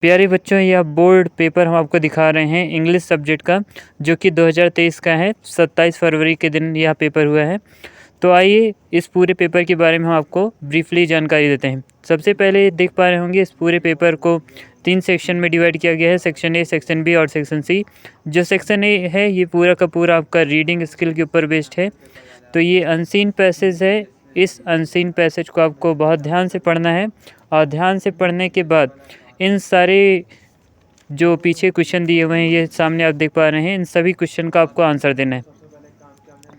प्यारे बच्चों, यह बोर्ड पेपर हम आपको दिखा रहे हैं इंग्लिश सब्जेक्ट का, जो कि 2023 का है। 27 फरवरी के दिन यह पेपर हुआ है। तो आइए इस पूरे पेपर के बारे में हम आपको ब्रीफली जानकारी देते हैं। सबसे पहले देख पा रहे होंगे इस पूरे पेपर को 3 सेक्शन में डिवाइड किया गया है, सेक्शन ए, सेक्शन बी और सेक्शन सी। जो सेक्शन ए है ये पूरा का पूरा आपका रीडिंग स्किल के ऊपर बेस्ड है। तो ये अनसीन पैसेज है। इस अनसीन पैसेज को आपको बहुत ध्यान से पढ़ना है और ध्यान से पढ़ने के बाद इन सारे जो पीछे क्वेश्चन दिए हुए हैं, ये सामने आप देख पा रहे हैं, इन सभी क्वेश्चन का आपको आंसर देना है।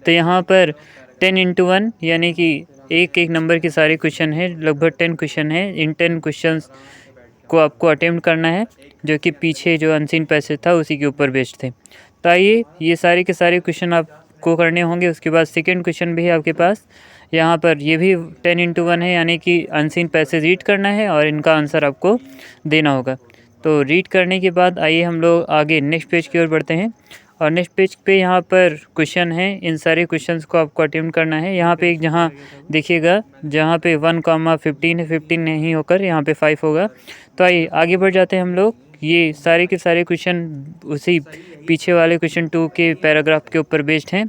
तो यहाँ पर 10x1 यानी कि एक एक नंबर के सारे क्वेश्चन हैं, लगभग 10 क्वेश्चन हैं। इन 10 क्वेश्चंस को आपको अटेम्प्ट करना है, जो कि पीछे जो अनसीन पैसेज था उसी के ऊपर बेस्ड थे। तो आइए ये सारे के सारे क्वेश्चन आपको करने होंगे। उसके बाद सेकेंड क्वेश्चन भी है आपके पास। यहाँ पर ये भी 10x1 है, यानी कि अनसीन पैसेज रीड करना है और इनका आंसर आपको देना होगा। तो रीड करने के बाद आइए हम लोग आगे नेक्स्ट पेज की ओर बढ़ते हैं। और नेक्स्ट पेज पे यहाँ पर क्वेश्चन है, इन सारे क्वेश्चंस को आपको अटेम्प्ट करना है। यहाँ पे एक जहाँ देखिएगा, जहाँ पे 1,15 है, 15 नहीं होकर यहाँ पे 5 होगा। तो आइए आगे बढ़ जाते हैं हम लोग। ये सारे के सारे क्वेश्चन उसी पीछे वाले क्वेश्चन 2 के पैराग्राफ के ऊपर बेस्ड हैं।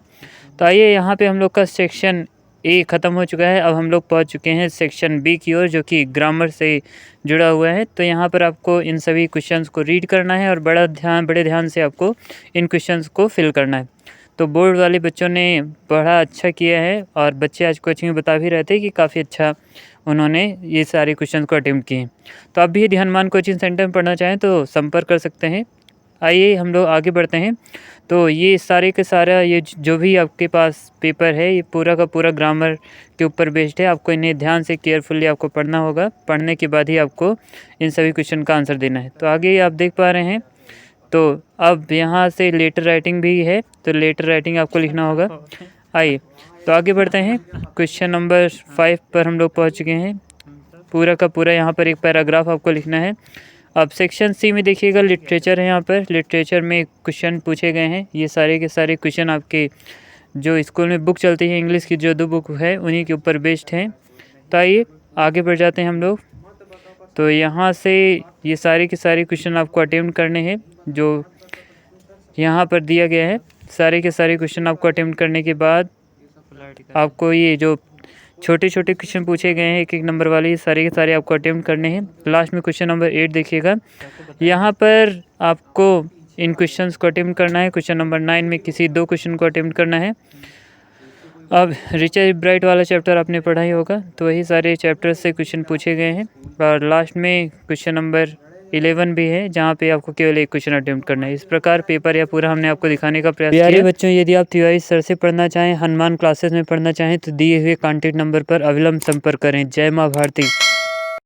तो आइए यहाँ पे हम लोग का सेक्शन ए ख़त्म हो चुका है। अब हम लोग पहुँच चुके हैं सेक्शन बी की ओर, जो कि ग्रामर से जुड़ा हुआ है। तो यहाँ पर आपको इन सभी क्वेश्चंस को रीड करना है और बड़े ध्यान से आपको इन क्वेश्चंस को फिल करना है। तो बोर्ड वाले बच्चों ने बड़ा अच्छा किया है और बच्चे आज कोचिंग में बता भी रहे थे कि काफ़ी अच्छा उन्होंने ये सारे क्वेश्चन को अटेम्प्ट किए। तो आप भी यदि हनुमान कोचिंग सेंटर में पढ़ना चाहें तो संपर्क कर सकते हैं। आइए हम लोग आगे बढ़ते हैं। तो ये सारे के सारा ये जो भी आपके पास पेपर है, ये पूरा का पूरा ग्रामर के ऊपर बेस्ड है। आपको इन्हें ध्यान से केयरफुली आपको पढ़ना होगा। पढ़ने के बाद ही आपको इन सभी क्वेश्चन का आंसर देना है। तो आगे आप देख पा रहे हैं, तो अब यहाँ से लेटर राइटिंग भी है, तो लेटर राइटिंग आपको लिखना होगा। आइए तो आगे बढ़ते हैं। क्वेश्चन नंबर 5 पर हम लोग पहुँच चुके हैं। पूरा का पूरा यहाँ पर एक पैराग्राफ आपको लिखना है। अब सेक्शन सी में देखिएगा, लिटरेचर है। यहाँ पर लिटरेचर में क्वेश्चन पूछे गए हैं। ये सारे के सारे क्वेश्चन आपके जो स्कूल में बुक चलती है इंग्लिश की, जो 2 बुक है उन्हीं के ऊपर बेस्ड हैं। तो आइए आगे बढ़ जाते हैं हम लोग। तो यहाँ से ये सारे के सारे क्वेश्चन आपको अटेम्प्ट करने हैं, जो यहाँ पर दिया गया है। सारे के सारे क्वेश्चन आपको अटेम्प्ट करने के बाद आपको ये जो छोटे छोटे क्वेश्चन पूछे गए हैं एक एक नंबर वाले, सारे के सारे आपको अटेम्प्ट करने हैं। लास्ट में क्वेश्चन नंबर 8 देखिएगा, यहाँ पर आपको इन क्वेश्चंस को अटेम्प्ट करना है। क्वेश्चन नंबर 9 में किसी 2 क्वेश्चन को अटेम्प्ट करना है। अब रिचर ब्राइट वाला चैप्टर आपने पढ़ा ही होगा, तो वही सारे चैप्टर से क्वेश्चन पूछे गए हैं। और लास्ट में क्वेश्चन नंबर 11 भी है, जहाँ पे आपको केवल एक क्वेश्चन अटेम्प्ट करना है। इस प्रकार पेपर या पूरा हमने आपको दिखाने का प्रयास किया। प्यारे बच्चों, यदि आप तिवारी सर से पढ़ना चाहें, हनुमान क्लासेस में पढ़ना चाहें, तो दिए हुए कॉन्टैक्ट नंबर पर अविलंब संपर्क करें। जय माँ भारती।